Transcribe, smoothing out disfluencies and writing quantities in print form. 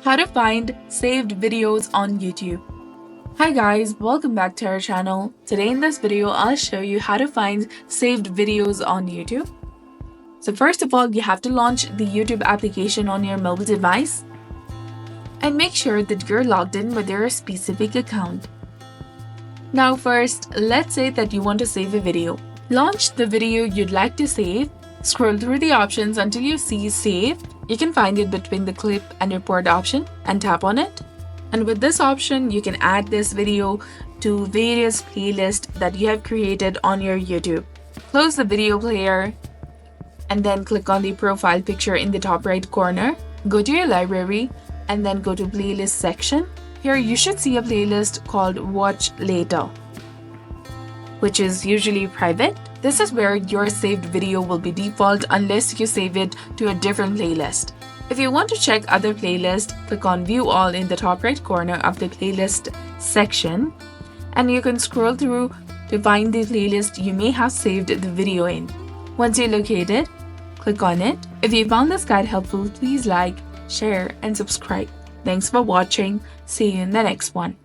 How to find saved videos on YouTube. Hi guys, welcome back to our channel. Today in this video, I'll show you how to find saved videos on YouTube. So first of all, you have to launch the YouTube application on your mobile device and make sure that you're logged in with your specific account. Now first, let's say that you want to save a video. Launch the video you'd like to save. Scroll through the options until you see Save. You can find it between the Clip and Report option and tap on it. And with this option, you can add this video to various playlists that you have created on your YouTube. Close the video player and then click on the profile picture in the top right corner. Go to your library and then go to Playlist section. Here you should see a playlist called Watch Later, which is usually private. This is where your saved video will be default unless you save it to a different playlist. If you want to check other playlists, click on View All in the top right corner of the playlist section, and you can scroll through to find the playlist you may have saved the video in. Once you locate it, click on it. If you found this guide helpful, please like, share, and subscribe. Thanks for watching. See you in the next one.